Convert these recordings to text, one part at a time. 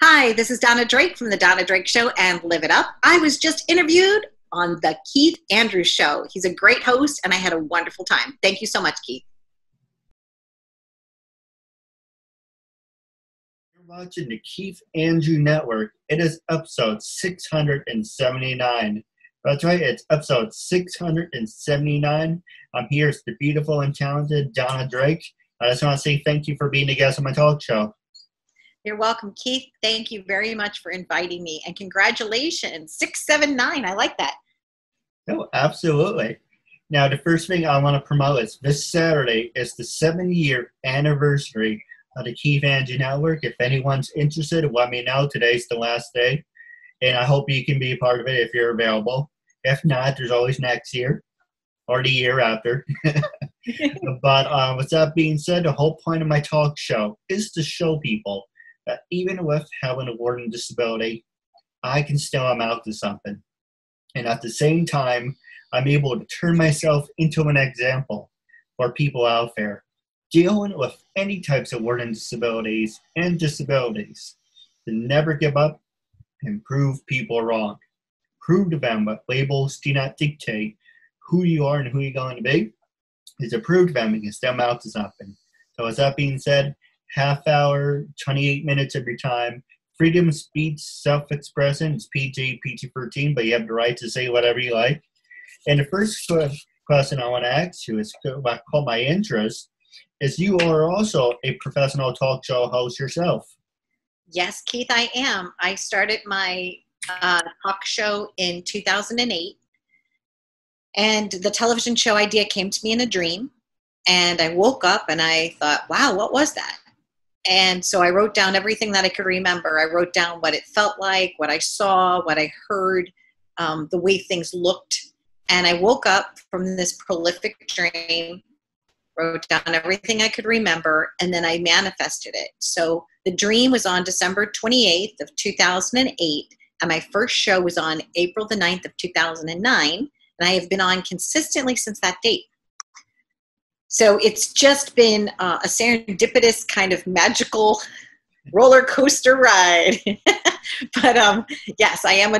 Hi, this is Donna Drake from the Donna Drake Show and Live It Up. I was just interviewed on the Keith Andrews Show. He's a great host, and I had a wonderful time. Thank you so much, Keith. You're watching the Keith Andrew Network. It is episode 679. That's right, it's episode 679. I'm here with the beautiful and talented Donna Drake. I just want to say thank you for being a guest on my talk show. You're welcome, Keith. Thank you very much for inviting me, and congratulations, 679. I like that. Oh, absolutely. Now, the first thing I want to promote is this Saturday is the 7-year anniversary of the Keith Andrew Network. If anyone's interested, let me know. Today's the last day, and I hope you can be a part of it if you're available. If not, there's always next year or the year after. But with that being said, the whole point of my talk show is to show people that even with having a learning disability, I can still amount to something. And at the same time, I'm able to turn myself into an example for people out there dealing with any types of learning disabilities and disabilities to never give up and prove people wrong. Prove to them that labels do not dictate who you are and who you're going to be. Is to prove to them you can still amount to something. So with that being said, half hour, 28 minutes of your time. Freedom of speech, self-expression. It's PG-13, but you have the right to say whatever you like. And the first question I want to ask you is what caught my interest is you are also a professional talk show host yourself. Yes, Keith, I am. I started my talk show in 2008. And the television show idea came to me in a dream. And I woke up and I thought, wow, what was that? And so I wrote down everything that I could remember. I wrote down what it felt like, what I saw, what I heard, the way things looked. And I woke up from this prolific dream, wrote down everything I could remember, and then I manifested it. So the dream was on December 28th of 2008, and my first show was on April the 9th of 2009, and I have been on consistently since that date. So it's just been a serendipitous kind of magical roller coaster ride. But yes, I am.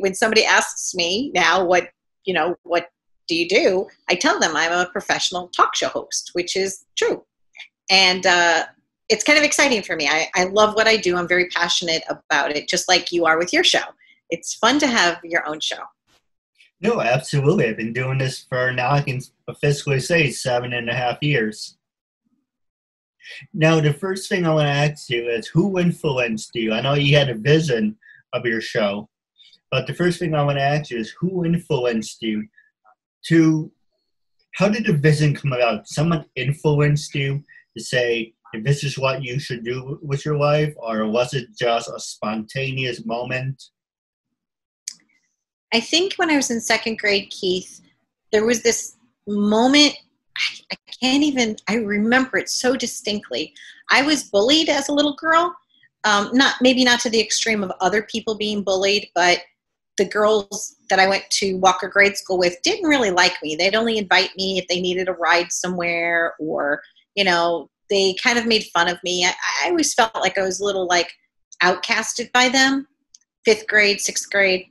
When somebody asks me now, what do you do? I tell them I'm a professional talk show host, which is true. And it's kind of exciting for me. I love what I do. I'm very passionate about it, just like you are with your show. It's fun to have your own show. No, absolutely. I've been doing this for now, I can officially say 7.5 years. Now, the first thing I want to ask you is who influenced you? I know you had a vision of your show, but the first thing I want to ask you is who influenced you how did the vision come about? Someone influenced you to say, this is what you should do with your life, or was it just a spontaneous moment? I think when I was in second grade, Keith, there was this moment, I remember it so distinctly. I was bullied as a little girl, maybe not to the extreme of other people being bullied, but the girls that I went to Walker grade school with didn't really like me. They'd only invite me if they needed a ride somewhere, or, they kind of made fun of me. I always felt like I was a little outcasted by them, 5th grade, 6th grade.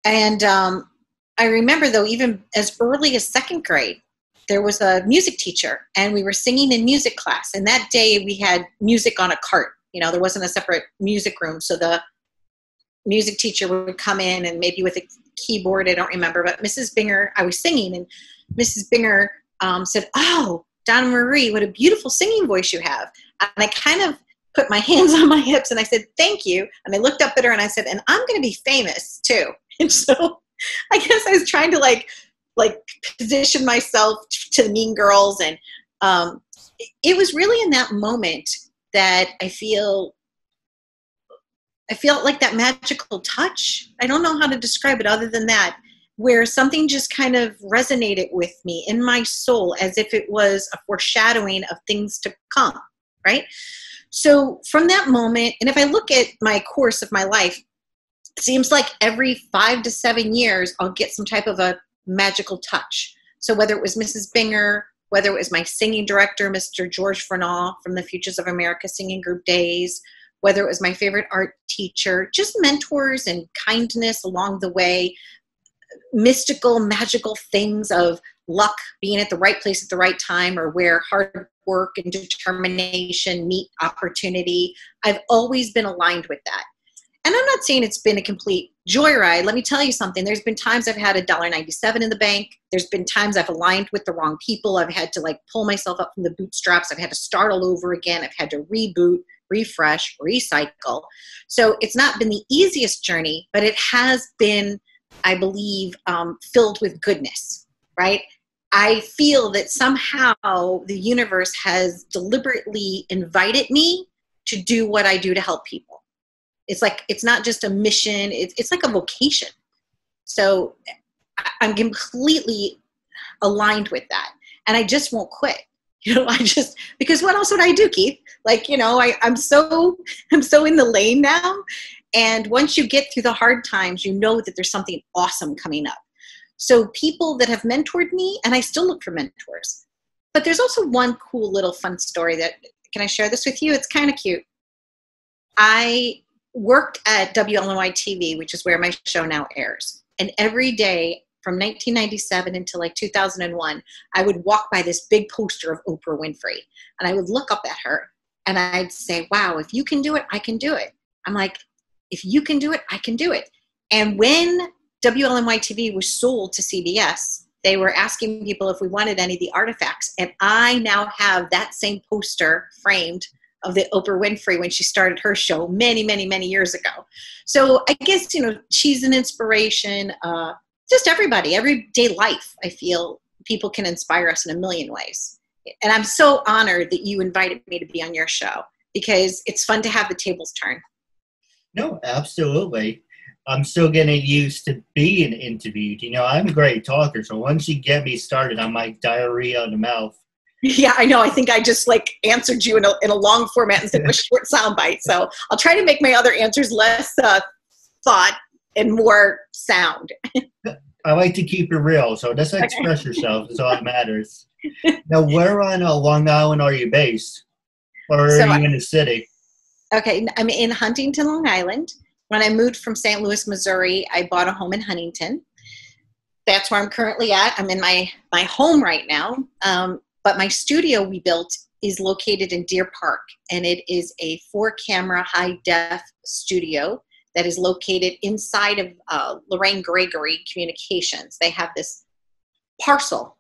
And I remember, though, even as early as 2nd grade, there was a music teacher, and we were singing in music class. And that day we had music on a cart. There wasn't a separate music room. So the music teacher would come in, and maybe with a keyboard, I don't remember, but Mrs. Binger, I was singing, and Mrs. Binger said, "Oh, Donna Marie, what a beautiful singing voice you have." And I kind of put my hands on my hips, and I said, "Thank you." And I looked up at her, and I said, "And I'm going to be famous, too." And so I guess I was trying to position myself to the mean girls. And it was really in that moment that I felt like that magical touch. I don't know how to describe it other than that, where something just kind of resonated with me in my soul as if it was a foreshadowing of things to come, right? So from that moment, and if I look at my course of my life, it seems like every 5 to 7 years, I'll get some type of a magical touch. So whether it was Mrs. Binger, whether it was my singing director, Mr. George Fernald from the Futures of America singing group days, whether it was my favorite art teacher, just mentors and kindness along the way, mystical, magical things of luck, being at the right place at the right time, or where hard work and determination meet opportunity. I've always been aligned with that. And I'm not saying it's been a complete joyride. Let me tell you something. There's been times I've had $1.97 in the bank. There's been times I've aligned with the wrong people. I've had to pull myself up from the bootstraps. I've had to start all over again. I've had to reboot, refresh, recycle. So it's not been the easiest journey, but it has been, I believe, filled with goodness, right? I feel that somehow the universe has deliberately invited me to do what I do to help people. It's not just a mission, it's like a vocation. So I'm completely aligned with that. And I just won't quit. Because what else would I do, Keith? I'm so in the lane now. And once you get through the hard times, you know that there's something awesome coming up. So people that have mentored me, and I still look for mentors. But there's also one cool little fun story can I share this with you? It's kind of cute. I worked at WLNY TV, which is where my show now airs. And every day from 1997 until 2001, I would walk by this big poster of Oprah Winfrey. And I would look up at her and I'd say, wow, if you can do it, I can do it. I'm like, if you can do it, I can do it. And when WLNY TV was sold to CBS, they were asking people if we wanted any of the artifacts. And I now have that same poster framed of the Oprah Winfrey when she started her show many, many, many years ago. So I guess, she's an inspiration. Just everybody, everyday life, I feel people can inspire us in a million ways. And I'm so honored that you invited me to be on your show because it's fun to have the tables turn. No, absolutely. I'm still getting used to being interviewed. I'm a great talker, so once you get me started, I'm like diarrhea in the mouth. Yeah, I know. I think I just answered you in a long format instead of a short soundbite. So I'll try to make my other answers less thought and more sound. I like to keep it real, so just express yourself is all that matters. Now, where on Long Island are you based? Or are you in the city? Okay, I'm in Huntington, Long Island. When I moved from St. Louis, Missouri, I bought a home in Huntington. That's where I'm currently at. I'm in my home right now. But my studio we built is located in Deer Park, and it is a 4-camera high-def studio that is located inside of Lorraine Gregory Communications. They have this parcel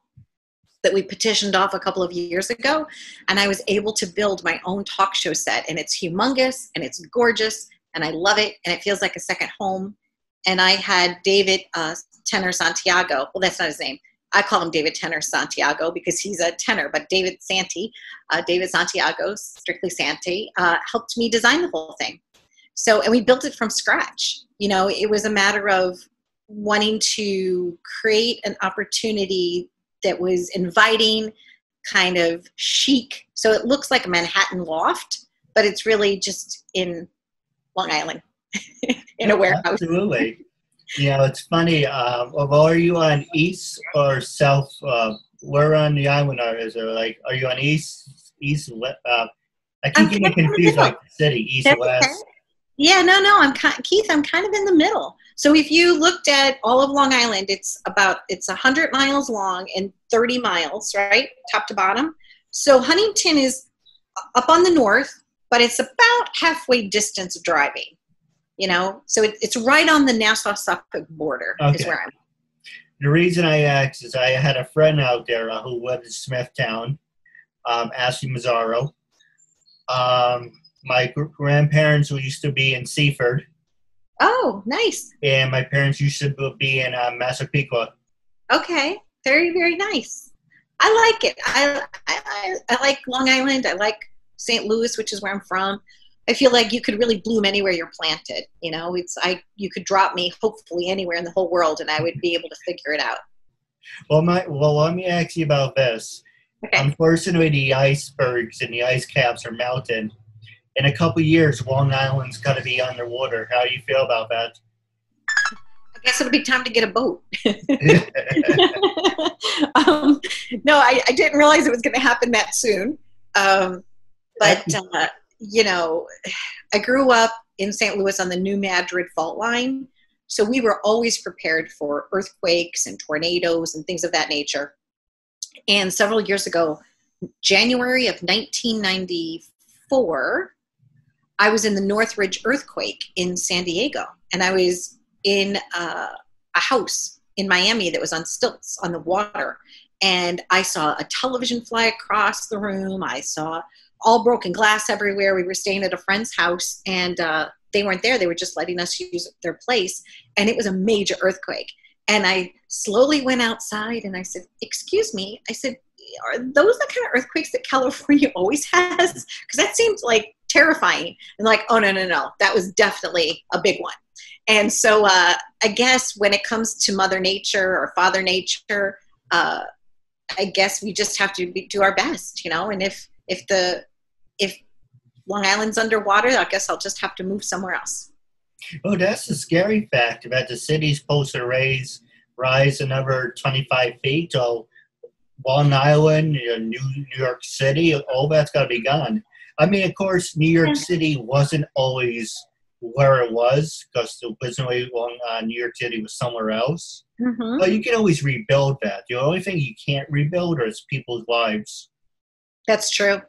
that we petitioned off a couple of years ago, and I was able to build my own talk show set, and it's humongous, and it's gorgeous, and I love it, and it feels like a second home. And I had David Tenor Santiago. Well, that's not his name. I call him David Tenor Santiago because he's a tenor, but David Santiago, strictly Santi, helped me design the whole thing. So, and we built it from scratch. It was a matter of wanting to create an opportunity that was inviting, kind of chic. So it looks like a Manhattan loft, but it's really just in Long Island in a warehouse. Absolutely. It's funny. Are you on east or south? Where on the island is there? Are you on east, west? I keep getting confused, the city, east, west. Okay. Yeah, no. Keith, I'm kind of in the middle. So if you looked at all of Long Island, it's 100 miles long and 30 miles, right, top to bottom. So Huntington is up on the north, but it's about halfway distance driving. So it's right on the Nassau-Suffolk border. Okay. Is where I'm. The reason I asked is I had a friend out there who lived in Smithtown, Ashley Mazzaro. My grandparents used to be in Seaford. Oh, nice. And my parents used to be in Massapequa. Okay, very, very nice. I like it. I like Long Island. I like St. Louis, which is where I'm from. I feel like you could really bloom anywhere you're planted. You could drop me hopefully anywhere in the whole world and I would be able to figure it out. Well, let me ask you about this. Okay. Unfortunately, the icebergs and the ice caps are melting. In a couple of years, Long Island's going to be underwater. How do you feel about that? I guess it'll be time to get a boat. No, I didn't realize it was going to happen that soon. But you know, I grew up in St. Louis on the New Madrid fault line. So we were always prepared for earthquakes and tornadoes and things of that nature. And several years ago, January of 1994, I was in the Northridge earthquake in San Diego. And I was in a house in Miami that was on stilts on the water. And I saw a television fly across the room. I saw all broken glass everywhere. We were staying at a friend's house, and they weren't there. They were just letting us use their place. And it was a major earthquake. And I slowly went outside and I said, excuse me. I said, are those the kind of earthquakes that California always has? Because that seems like terrifying. And like, oh, no. That was definitely a big one. And so I guess when it comes to Mother Nature or Father Nature, I guess we just have to do our best, you know, and if Long Island's underwater, I guess I'll just have to move somewhere else. Oh, that's the scary fact about the city's supposed to rise another 25 feet. So Long Island, New York City, all that's got to be gone. I mean, of course, New York City wasn't always where it was because originally New York City was somewhere else. Mm-hmm. But you can always rebuild that. The only thing you can't rebuild is people's lives. That's true.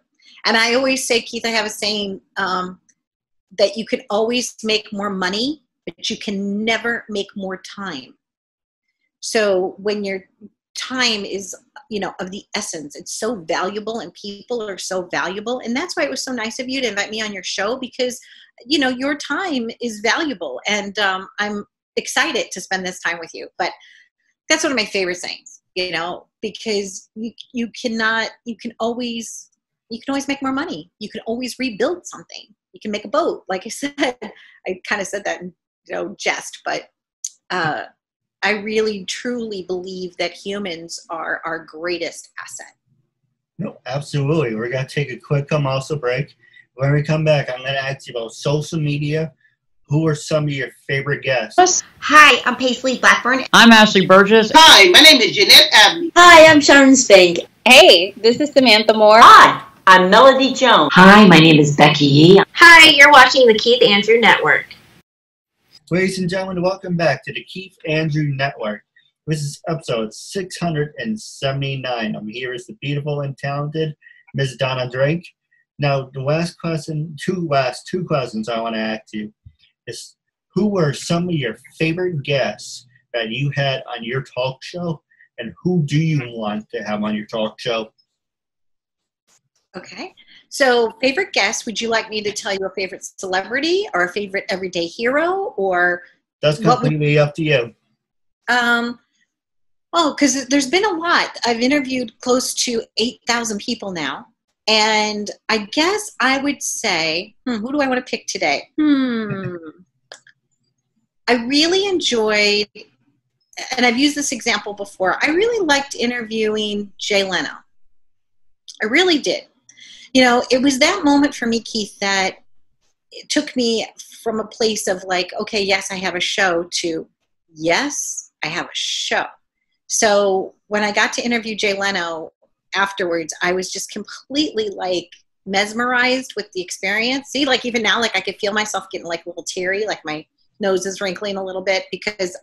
And I always say, Keith, I have a saying that you can always make more money, but you can never make more time. So when your time is, you know, of the essence, it's so valuable and people are so valuable. And that's why it was so nice of you to invite me on your show because, you know, your time is valuable. And I'm excited to spend this time with you. But that's one of my favorite things, you know, because you can always make more money. You can always rebuild something. You can make a boat. Like I said, I kind of said that in, you know, jest, but I really, truly believe that humans are our greatest asset. No, absolutely. We're going to take a quick commercial break. When we come back, I'm going to ask you about social media. Who are some of your favorite guests? Hi, I'm Paisley Blackburn. I'm Ashley Burgess. Hi, my name is Jeanette Abney. Hi, I'm Sharon Spank. Hey, this is Samantha Moore. Hi, I'm Melody Jones. Hi, my name is Becky Yee. Hi, you're watching the Keith Andrew Network. Ladies and gentlemen, welcome back to the Keith Andrew Network. This is episode 679. I'm here as the beautiful and talented Ms. Donna Drake. Now, the last two questions I want to ask you is, who were some of your favorite guests that you had on your talk show, and who do you want to have on your talk show? Okay. So favorite guest, would you like me to tell you a favorite celebrity or a favorite everyday hero, or? That's completely up to you. Because there's been a lot. I've interviewed close to 8,000 people now. And I guess I would say, who do I want to pick today? I really enjoyed, and I've used this example before, I really liked interviewing Jay Leno. I really did. You know, it was that moment for me, Keith, that it took me from a place of like, okay, yes, I have a show, to yes, I have a show. So when I got to interview Jay Leno afterwards, I was just completely like mesmerized with the experience. See, like even now, like I could feel myself getting like a little teary, like my nose is wrinkling a little bit because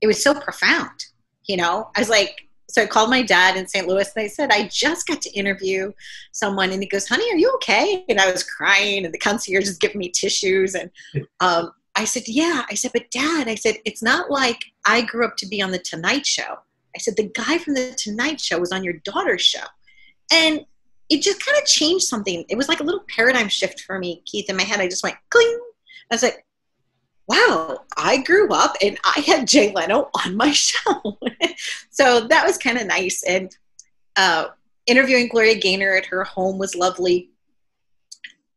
it was so profound, you know? I was like, so I called my dad in St. Louis and I said, I just got to interview someone. And he goes, honey, are you okay? And I was crying and the concierge is giving me tissues. And I said, yeah. I said, but Dad, I said, it's not like I grew up to be on The Tonight Show. I said, the guy from The Tonight Show was on your daughter's show. And it just kind of changed something. It was like a little paradigm shift for me, Keith. In my head, I just went, cling. I was like, wow, I grew up and I had Jay Leno on my show. So that was kind of nice. And interviewing Gloria Gaynor at her home was lovely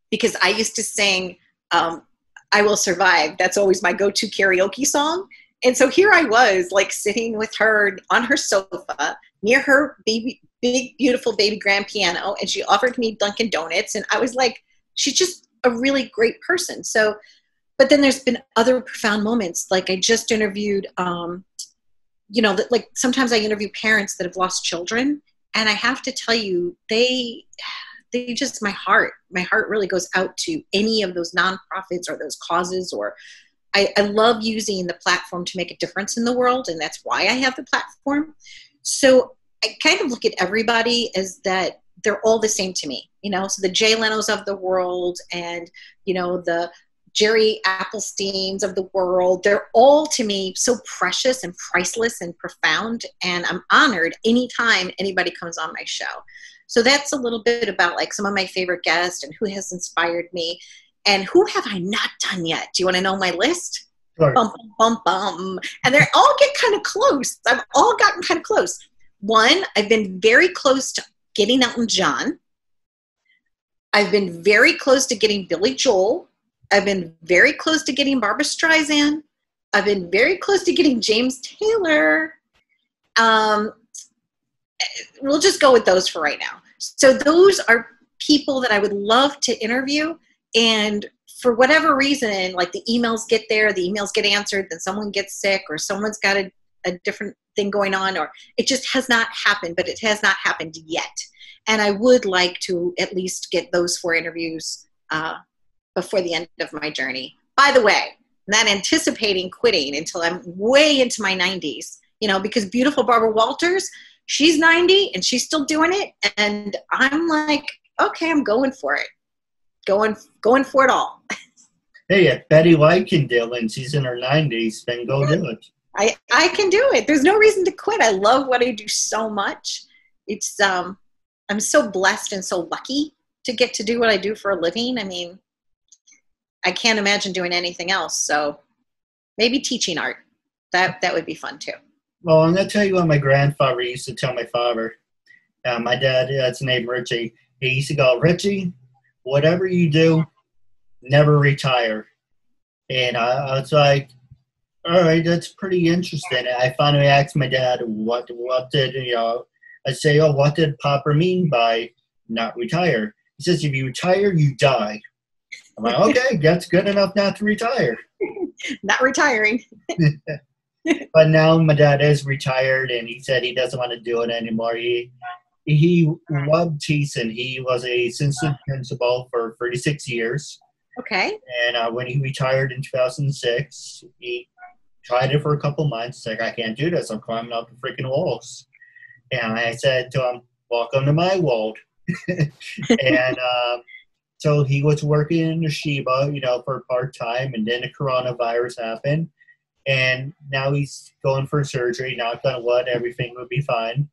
because I used to sing I Will Survive. That's always my go-to karaoke song. And so here I was like sitting with her on her sofa near her big, beautiful baby grand piano. And she offered me Dunkin' Donuts. And I was like, she's just a really great person. So, but then there's been other profound moments. Like I just interviewed, you know, like sometimes I interview parents that have lost children. And I have to tell you, they my heart really goes out to any of those nonprofits or those causes, or I love using the platform to make a difference in the world, and that's why I have the platform. So I kind of look at everybody as that they're all the same to me, so the Jay Leno's of the world and, the Jerry Applesteins of the world, they're all to me so precious and priceless and profound, and I'm honored anytime anybody comes on my show. So that's a little bit about like some of my favorite guests and who has inspired me. And who have I not done yet? Do you want to know my list? Sure. Bum, bum, bum. And they all get kind of close. I've all gotten kind of close. One, I've been very close to getting Elton John. I've been very close to getting Billy Joel. I've been very close to getting Barbra Streisand. I've been very close to getting James Taylor. We'll just go with those for right now. So those are people that I would love to interview. And for whatever reason, like the emails get there, the emails get answered, then someone gets sick or someone's got a different thing going on, or it just has not happened, but it has not happened yet. And I would like to at least get those 4 interviews before the end of my journey. By the way, I'm not anticipating quitting until I'm way into my 90s, because beautiful Barbara Walters, she's 90 and she's still doing it. And I'm like, okay, I'm going for it. Going for it all. Hey, if Betty White can do it and she's in her 90s, then go do it. I can do it. There's no reason to quit. I love what I do so much. It's I'm so blessed and so lucky to get to do what I do for a living. I mean, I can't imagine doing anything else. So maybe teaching art. That would be fun too. Well, I'm going to tell you what my grandfather used to tell my father. My dad, that's named Richie. He used to go, Richie, whatever you do, never retire. And I was like, all right, that's pretty interesting. And I finally asked my dad, what did, I say, what did Papa mean by not retire? He says, if you retire, you die. I'm like, okay, that's good enough not to retire. Not retiring. But now my dad is retired, and he said he doesn't want to do it anymore. He loved teaching. He was a assistant principal for 36 years. Okay. And when he retired in 2006, he tried it for a couple months. Like, I can't do this. I'm climbing up the freaking walls. And I said to him, welcome to my world. And so he was working in Yeshiva, for part-time, and then the coronavirus happened. And now he's going for surgery. Knock on wood, everything will be fine.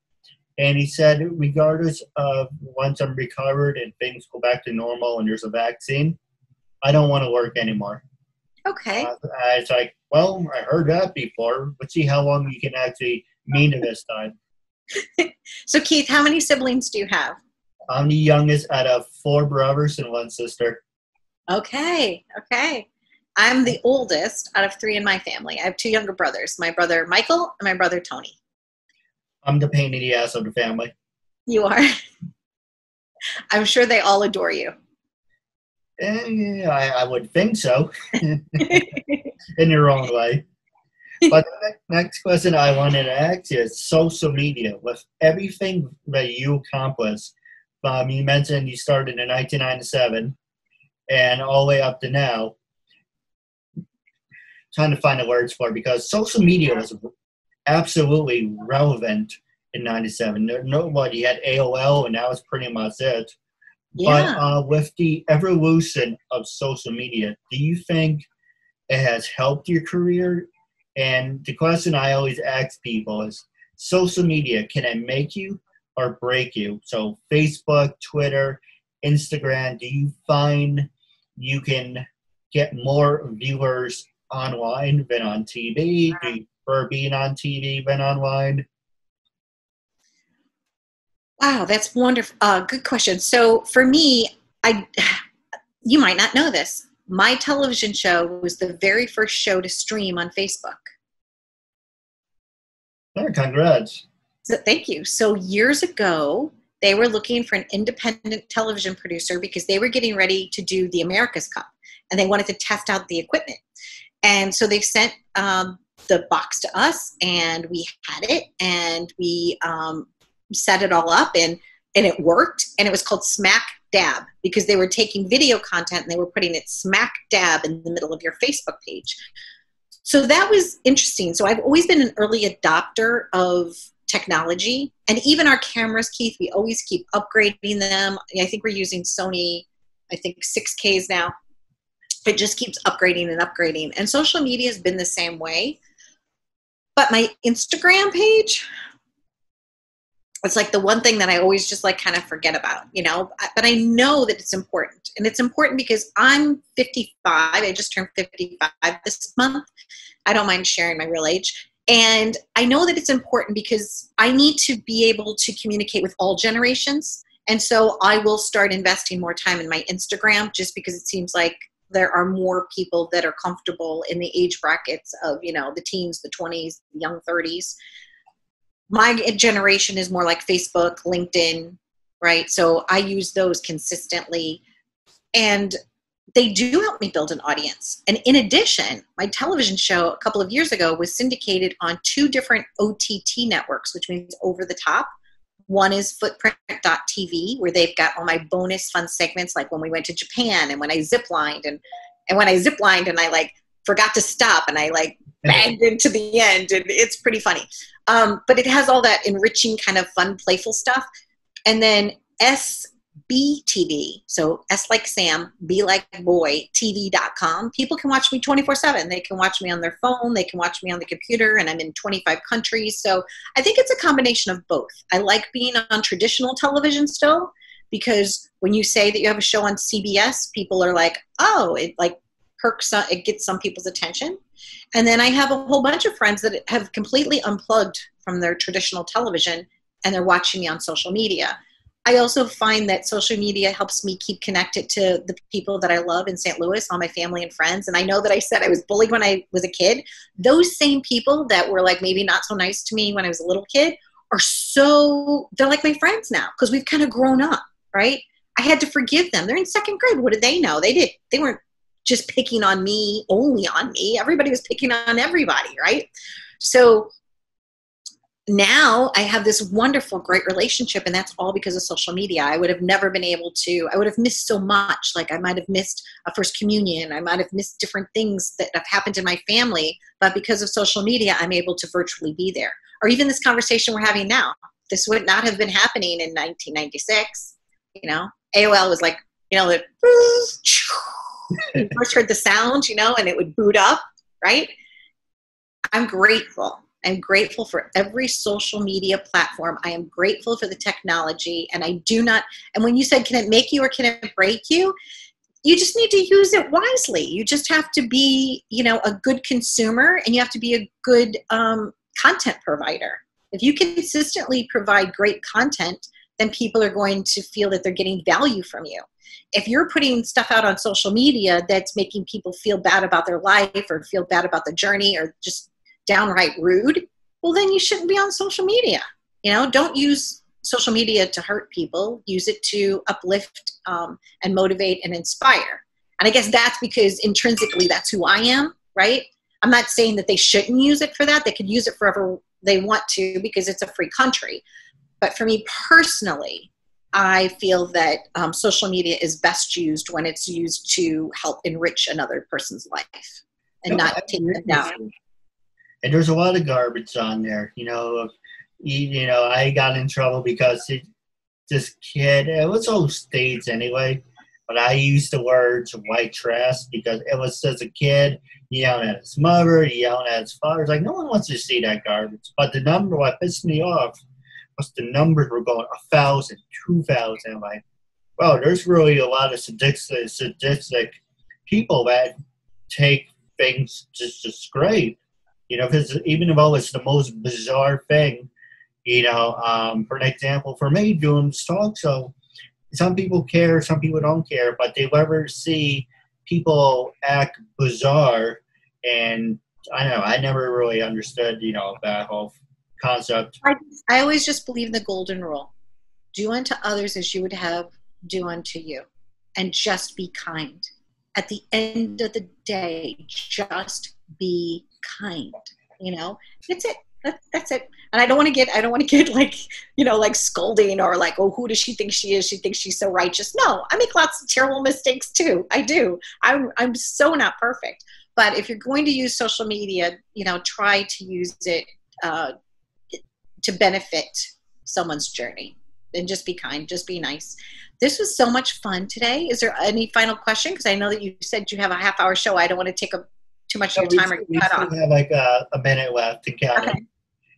And he said, regardless of once I'm recovered and things go back to normal and there's a vaccine, I don't want to work anymore. Okay. It's like, well, I heard that before. Let's see how long you can actually mean it this time. So, Keith, how many siblings do you have? I'm the youngest out of 4 brothers and 1 sister. Okay. I'm the oldest out of 3 in my family. I have 2 younger brothers, my brother Michael and my brother Tony. I'm the pain in the ass of the family. You are? I'm sure they all adore you. Yeah, I would think so. In their own way. But the next question I wanted to ask you is social media. With everything that you accomplished, you mentioned you started in 1997 and all the way up to now, trying to find the words for it, because social media was absolutely relevant in 97. Nobody had AOL, and that was pretty much it. Yeah. But with the evolution of social media, do you think it has helped your career? And the question I always ask people is, social media, can it make you or break you? So Facebook, Twitter, Instagram, do you find you can get more viewers online than on TV? Do you prefer being on TV than online? Wow, that's wonderful. Good question. So for me, you might not know this. My television show was the very first show to stream on Facebook. Oh, congrats. So, thank you. So years ago, they were looking for an independent television producer because they were getting ready to do the America's Cup, and they wanted to test out the equipment. And so they sent the box to us, and we had it, and we set it all up, and it worked. And it was called Smack dab because they were taking video content and they were putting it smack dab in the middle of your Facebook page. So that was interesting. So I've always been an early adopter of technology, and even our cameras, Keith, we always keep upgrading them. I think we're using Sony, I think 6Ks now. It just keeps upgrading and upgrading. And social media has been the same way. But my Instagram page, it's like the one thing that I always just like kind of forget about, you know, but I know that it's important. And it's important because I'm 55. I just turned 55 this month. I don't mind sharing my real age. And I know that it's important because I need to be able to communicate with all generations. And so I will start investing more time in my Instagram just because it seems like there are more people that are comfortable in the age brackets of, you know, the teens, the 20s, the young 30s. My generation is more like Facebook, LinkedIn, right? So I use those consistently. And they do help me build an audience. And in addition, my television show a couple of years ago was syndicated on 2 different OTT networks, which means over the top. One is footprint.tv, where they've got all my bonus fun segments, like when we went to Japan and when I ziplined and when I ziplined and I like forgot to stop and I like banged into the end, and it's pretty funny. But it has all that enriching kind of fun, playful stuff. And then SBTV, so S like Sam, B like boy, TV.com. People can watch me 24/7. They can watch me on their phone. They can watch me on the computer, and I'm in 25 countries. So I think it's a combination of both. I like being on traditional television still, because when you say that you have a show on CBS, people are like, oh, it like perks, it gets some people's attention. And then I have a whole bunch of friends that have completely unplugged from their traditional television, and they're watching me on social media. I also find that social media helps me keep connected to the people that I love in St. Louis, all my family and friends. And I know that I said I was bullied when I was a kid. Those same people that were like maybe not so nice to me when I was a little kid they're like my friends now because we've kind of grown up, right? I had to forgive them. They're in 2nd grade. What did they know? They weren't just picking on me, only on me. Everybody was picking on everybody, right? So now I have this wonderful, great relationship, and that's all because of social media. I would have never been able to, I would have missed so much. Like I might have missed a first communion. I might have missed different things that have happened in my family, but because of social media, I'm able to virtually be there. Or even this conversation we're having now. This would not have been happening in 1996. You know, AOL was like, you know, you first heard the sound, you know, and it would boot up, right? I'm grateful. I'm grateful for every social media platform. I am grateful for the technology, and I do not, and when you said, can it make you or can it break you? You just need to use it wisely. You just have to be, you know, a good consumer, and you have to be a good content provider. If you consistently provide great content, then people are going to feel that they're getting value from you. If you're putting stuff out on social media that's making people feel bad about their life or feel bad about the journey or just downright rude, well, then you shouldn't be on social media. You know, don't use social media to hurt people. Use it to uplift and motivate and inspire. And I guess that's because intrinsically that's who I am, right? I'm not saying that they shouldn't use it for that. They could use it forever they want to because it's a free country. But for me personally, I feel that social media is best used when it's used to help enrich another person's life and not take them down. And there's a lot of garbage on there. You know, I got in trouble because this kid, it was all states anyway, but I used the words white trash because it was as a kid yelling at his mother, yelling at his father. It's like, no one wants to see that garbage. But the number, what pissed me off was the numbers were going 1,000, 2,000. I'm like, well, there's really a lot of sadistic people that take things just to scrape. You know, even though it's the most bizarre thing, you know, for an example, for me doing this talk show, some people care, some people don't care, but they never see people act bizarre. And I don't know, I never really understood, you know, that whole concept. I always just believe in the golden rule. Do unto others as you would have do unto you. And just be kind. At the end of the day, just be kind. You know, that's it. That's it. And I don't want to get like, like scolding or like, oh, who does she think she is? She thinks she's so righteous. No, I make lots of terrible mistakes too. I do. I'm so not perfect. But if you're going to use social media, try to use it to benefit someone's journey. And just be kind, just be nice. This was so much fun today. Is there any final question? Because I know that you said you have a half-hour show. I don't want to take up too much of your time or cut off. We have like a minute left to count. Okay.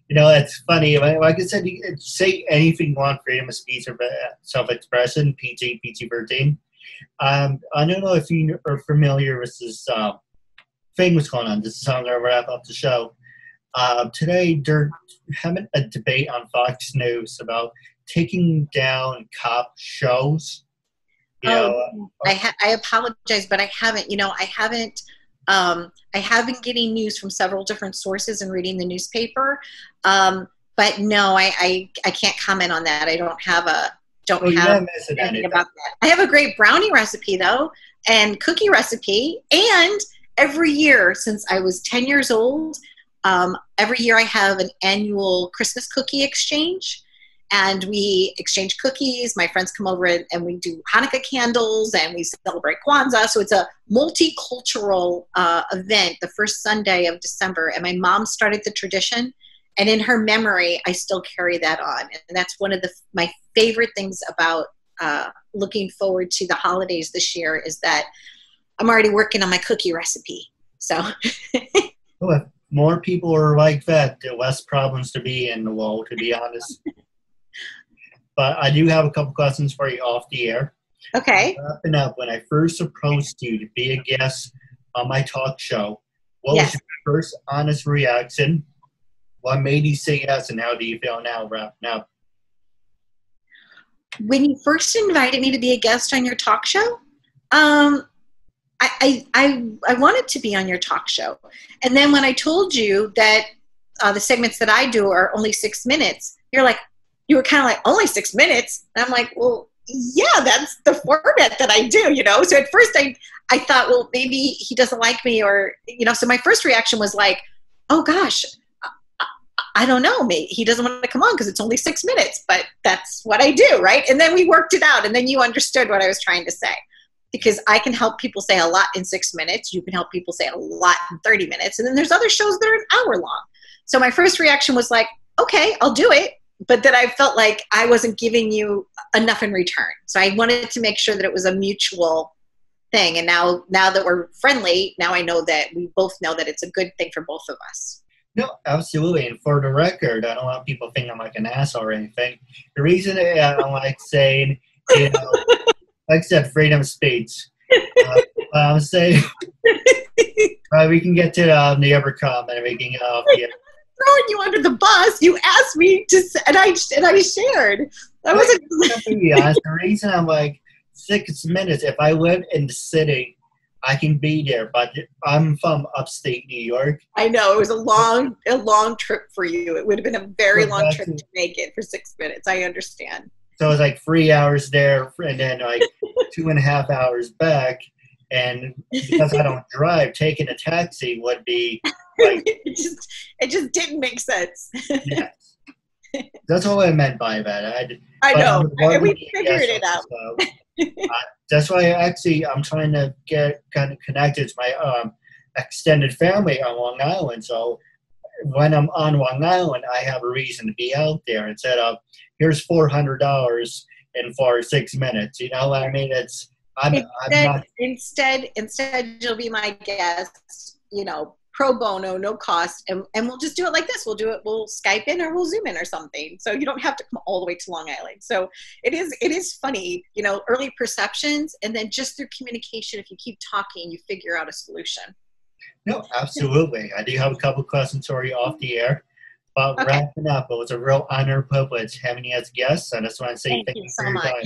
It's funny. Like I said, you can say anything you want, freedom of speech or self-expression, PG-13. I don't know if you are familiar with this thing that's going on. This is how I'm going to wrap up the show. Today, they're having a debate on Fox News about taking down cop shows. I apologize, but I haven't. I have been getting news from several different sources and reading the newspaper. But no, I can't comment on that. I don't have anything about that. I have a great brownie recipe though, and cookie recipe. And every year since I was 10 years old, every year I have an annual Christmas cookie exchange. And we exchange cookies. My friends come over and we do Hanukkah candles and we celebrate Kwanzaa. So it's a multicultural event the first Sunday of December. And my mom started the tradition. And in her memory, I still carry that on. And that's one of my favorite things about looking forward to the holidays this year is that I'm already working on my cookie recipe. So if more people are like that, there are less problems to be in the world, to be honest. But I do have a couple questions for you off the air. Okay. Wrapping up, when I first approached you to be a guest on my talk show, what was your first honest reaction? What made you say yes, and how do you feel now wrapping up? When you first invited me to be a guest on your talk show, I wanted to be on your talk show. And then when I told you that the segments that I do are only 6 minutes, you were kind of like, only 6 minutes? And I'm like, well, yeah, that's the format that I do, So at first I thought, well, maybe he doesn't like me or, so my first reaction was like, oh gosh, I don't know, maybe he doesn't want to come on because it's only 6 minutes, but that's what I do, right? And then we worked it out and then you understood what I was trying to say. Because I can help people say a lot in 6 minutes. You can help people say a lot in 30 minutes. And then there's other shows that are an hour long. So my first reaction was like, okay, I'll do it. But then I felt like I wasn't giving you enough in return. So I wanted to make sure that it was a mutual thing. And now that we're friendly, now I know that we both know that it's a good thing for both of us. No, absolutely. And for the record, I don't want people to think I'm like an asshole or anything. The reason I don't like saying, like I said, freedom of speech. I'm saying, we can get to the other comment and we can get off the throwing you under the bus. You asked me to, and I shared. That wasn't. To be honest, the reason I'm like 6 minutes. If I live in the city, I can be there. But I'm from upstate New York. I know it was a long trip for you. It would have been a very long trip to make it for 6 minutes. I understand. So it was like 3 hours there, and then like 2.5 hours back. And because I don't drive, taking a taxi would be like it just didn't make sense. Yes. That's all I meant by that. I know. We figured it out. That's why I'm trying to get kind of connected to my extended family on Long Island. So when I'm on Long Island, I have a reason to be out there instead of here's $400 in 4 or 6 minutes. You know what I mean? Instead, you'll be my guest, pro bono, no cost, and we'll just do it like this. We'll Skype in or we'll Zoom in or something. So you don't have to come all the way to Long Island. So it is funny, early perceptions, and then just through communication, if you keep talking, you figure out a solution. No, absolutely. I do have a couple questions for you off the air. But wrapping up, it was a real honor and privilege having you as guests. I just want to say thank you so much. Time.